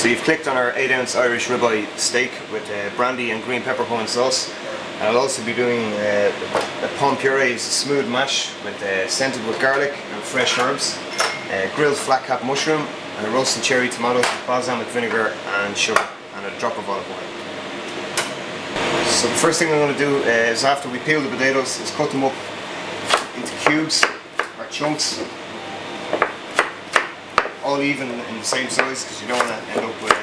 So you've clicked on our 8-ounce Irish ribeye steak with brandy and green peppercorn sauce. And I'll also be doing a palm puree, it's a smooth mash with scented with garlic and fresh herbs, grilled flat cap mushroom, and a roasted cherry tomato with balsamic vinegar and sugar and a drop of olive oil. So the first thing I'm going to do is, after we peel the potatoes, is cut them up into cubes or chunks, all even in the same size, because you don't want to end up with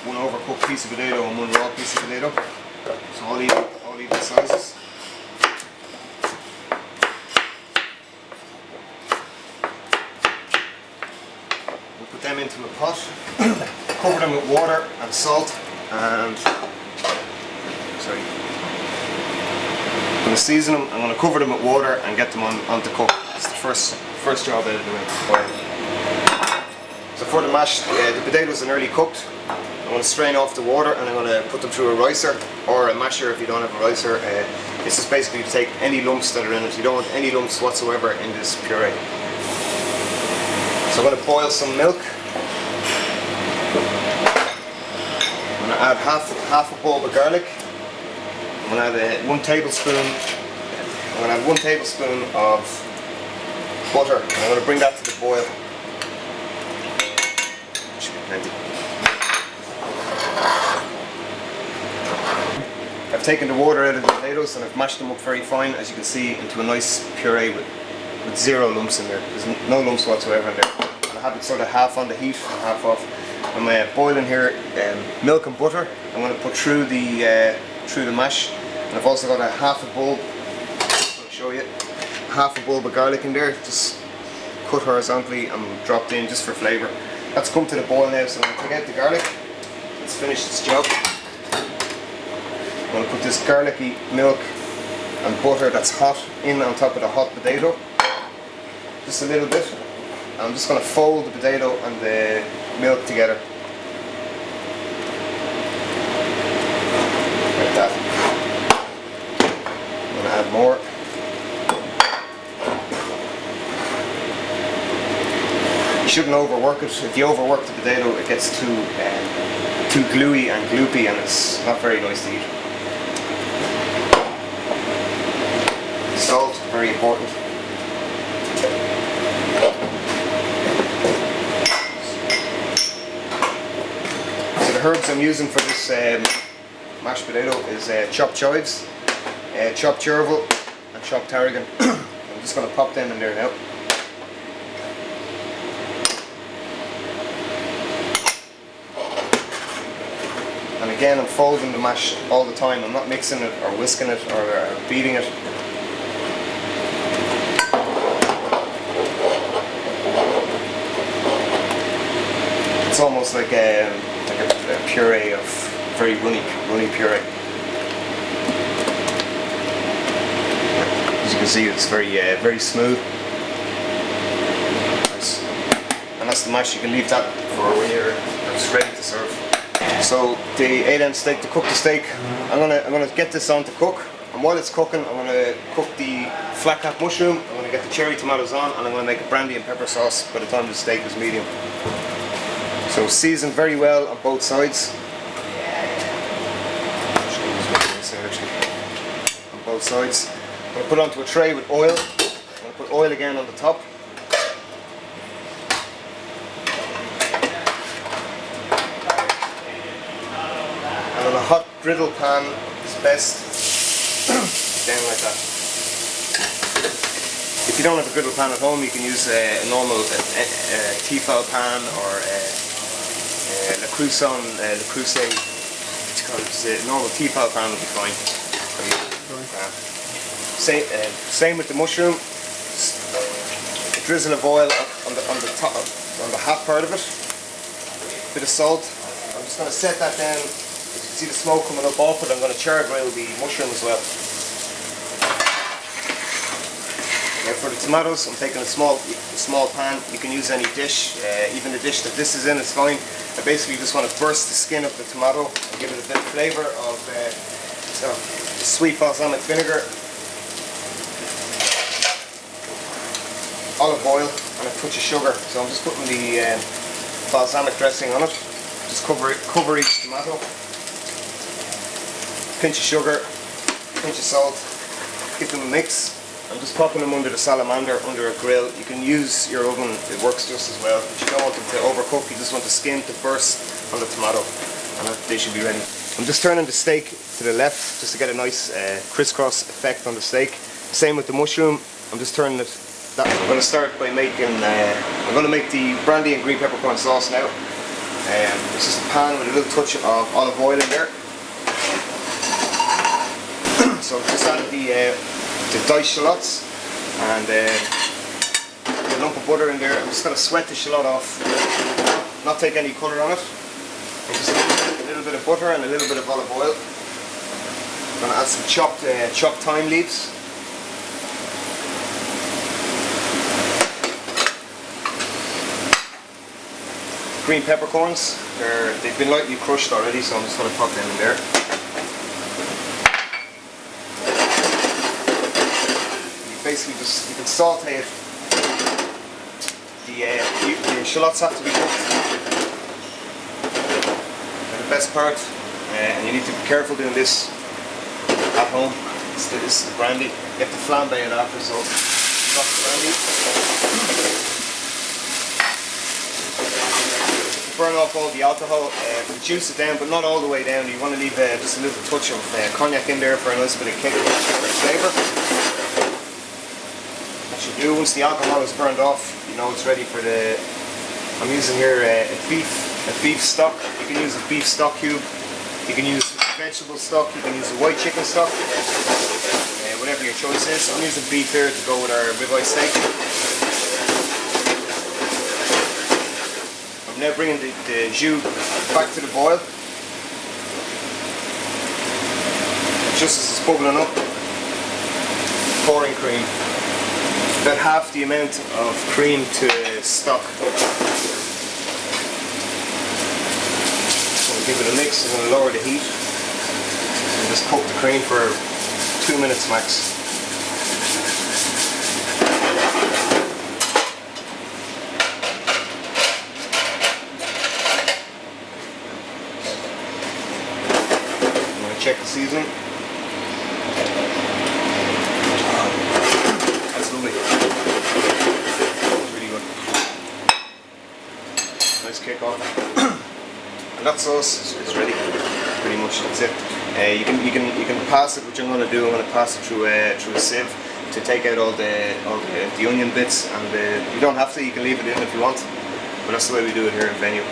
one overcooked piece of potato and one raw piece of potato. So all even sizes. We'll put them into a pot, cover them with water and salt, and I'm going to season them. I'm going to cover them with water and get them on to cook. It's the first job out of the way. So for the mash, the potatoes are nearly cooked. I'm going to strain off the water and I'm going to put them through a ricer or a masher if you don't have a ricer. This is basically to take any lumps that are in it. You don't want any lumps whatsoever in this puree. So I'm going to boil some milk. I'm going to add half a bulb of garlic. I'm going to add 1 tablespoon. I'm going to add 1 tablespoon of butter. And I'm going to bring that to the boil. Should be plenty. I've taken the water out of the potatoes and I've mashed them up very fine, as you can see, into a nice puree with 0 lumps in there. There's no lumps whatsoever in there. And I have it sort of half on the heat and half off. I'm boiling here milk and butter. I'm going to put through the mash, and I've also got a half a bulb. I'll show you. Half a bulb of garlic in there, just cut horizontally and dropped in just for flavour. That's come to the boil now, so I'm going to take out the garlic. Let's finish this job. I'm going to put this garlicky milk and butter that's hot in on top of the hot potato, just a little bit. I'm just going to fold the potato and the milk together. Like that. I'm going to add more. You shouldn't overwork it. If you overwork the potato, it gets too gluey and gloopy, and it's not very nice to eat. Salt, very important. So the herbs I'm using for this mashed potato is chopped chives, chopped chervil and chopped tarragon. I'm just going to pop them in there now. And again, I'm folding the mash all the time. I'm not mixing it or whisking it or beating it. It's almost like a puree of very runny puree. As you can see, it's very smooth. Nice. And that's the mash. You can leave that for when it's ready to serve. So the 8-ounce steak, to cook the steak, I'm gonna get this on to cook. And while it's cooking, I'm gonna cook the flat cap mushroom. I'm gonna get the cherry tomatoes on, and I'm gonna make a brandy and pepper sauce by the time the steak is medium. So seasoned very well on both sides. On both sides. I'm going to put it onto a tray with oil. I'm going to put oil again on the top. And on a hot griddle pan, it's best down like that. If you don't have a griddle pan at home, you can use a normal Tefal pan or Le Creuson, normal Tefal pan will be fine. Same with the mushroom. A drizzle of oil on the top, on the hot part of it. A bit of salt. I'm just going to set that down. As you can see the smoke coming up off it, I'm going to char grill the mushroom as well. Now for the tomatoes, I'm taking a small pan. You can use any dish, even the dish that this is in is fine. I basically just want to burst the skin of the tomato and give it a bit of flavour of sweet balsamic vinegar, olive oil, and a touch of sugar. So I'm just putting the balsamic dressing on it. Just cover each tomato. Pinch of sugar, pinch of salt, give them a mix. I'm just popping them under the salamander, under a grill. You can use your oven, it works just as well. But you don't want them to overcook, you just want the skin to burst on the tomato, and they should be ready. I'm just turning the steak to the left just to get a nice crisscross effect on the steak. Same with the mushroom, I'm just turning it. I'm going to start by making, I'm going to make the brandy and green peppercorn sauce now. It's just a pan with a little touch of olive oil in there. So I've just added the diced shallots and a lump of butter in there. I'm just going to sweat the shallot off, not take any colour on it. And just a little bit of butter and a little bit of olive oil. I'm going to add some chopped thyme leaves. Green peppercorns, they've been lightly crushed already, so I'm just going to pop them in there. Basically you can saute it. The shallots have to be cooked. And the best part, and you need to be careful doing this at home, is the brandy. You have to flambe it after, so drop the brandy. Burn off all the alcohol, reduce it down, but not all the way down. You want to leave just a little touch of cognac in there for a nice bit of kick and flavour. Should do. Once the alcohol is burned off, you know it's ready for the. I'm using here a beef stock. You can use a beef stock cube. You can use vegetable stock. You can use a white chicken stock. Whatever your choice is. I'm using beef here to go with our ribeye steak. I'm now bringing the jus back to the boil. Just as it's bubbling up, pouring cream. About half the amount of cream to stock. So we'll give it a mix and we'll lower the heat. And just cook the cream for 2 minutes max. I'm going to check the seasoning. Kick off. And that sauce is ready. Pretty much that's it. You can pass it. Which I'm going to do. I'm going to pass it through a sieve to take out all the onion bits. And you don't have to. You can leave it in if you want. But that's the way we do it here in Venue.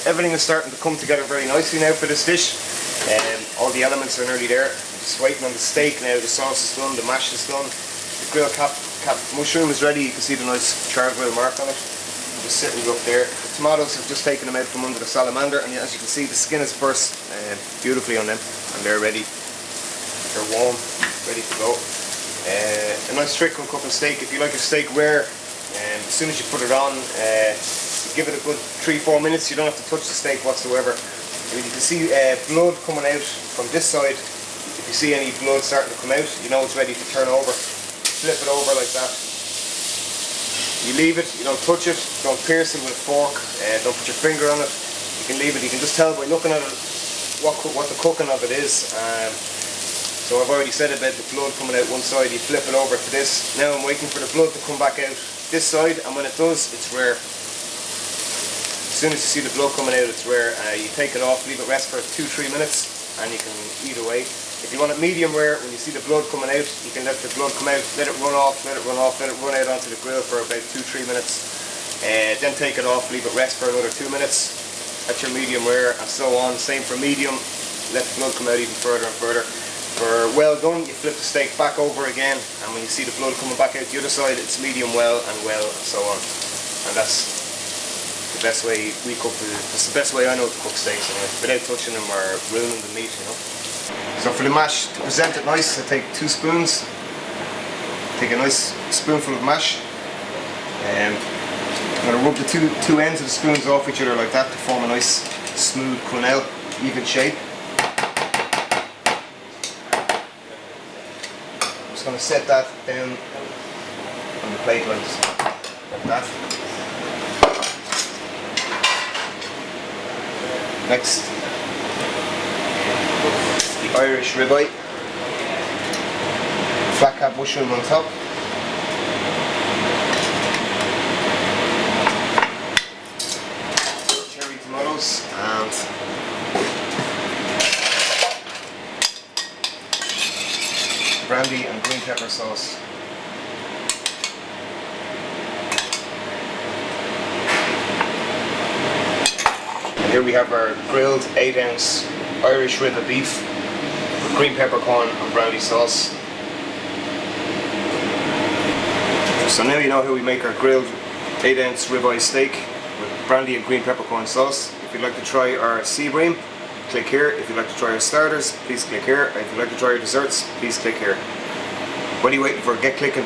Everything is starting to come together very nicely now for this dish. All the elements are nearly there. Just waiting on the steak now. The sauce is done. The mash is done. The grill cap mushroom is ready. You can see the nice char grill mark on it. Just sitting up there. The tomatoes have just taken them out from under the salamander, and as you can see the skin has burst beautifully on them, and they're ready. They're warm, ready to go. A nice trick on cooking steak, if you like your steak rare, as soon as you put it on, give it a good 3-4 minutes. You don't have to touch the steak whatsoever. And you can see blood coming out from this side. If you see any blood starting to come out, you know it's ready to turn over. Flip it over like that. You leave it, you don't touch it, don't pierce it with a fork, don't put your finger on it. You can leave it, you can just tell by looking at it what the cooking of it is. So I've already said about the blood coming out one side, you flip it over to this. Now I'm waiting for the blood to come back out this side, and when it does, it's rare. As soon as you see the blood coming out, it's rare. You take it off, leave it rest for 2-3 minutes, and you can eat away. If you want it medium rare, when you see the blood coming out, you can let the blood come out, let it run off, let it run out onto the grill for about 2-3 minutes. Then take it off, leave it rest for another 2 minutes. That's your medium rare, and so on. Same for medium, let the blood come out even further and further. For well done, you flip the steak back over again, and when you see the blood coming back out the other side, it's medium well, and so on. And that's the best way we cook it's the best way I know to cook steaks, without touching them or ruining the meat, you know. So for the mash, to present it nice, I take 2 spoons. Take a nice spoonful of mash. I'm going to rub the two ends of the spoons off each other like that to form a nice smooth quenelle, even shape. I'm just going to set that down on the plate like that. Next, the Irish ribeye, flat cap mushroom on top, cherry tomatoes, and brandy and green pepper sauce. And here we have our grilled 8-ounce Irish rib of beef with green peppercorn and brandy sauce. So now you know how we make our grilled 8-ounce ribeye steak with brandy and green peppercorn sauce. If you'd like to try our sea bream, click here. If you'd like to try our starters, please click here. If you'd like to try our desserts, please click here. What are you waiting for? Get clicking.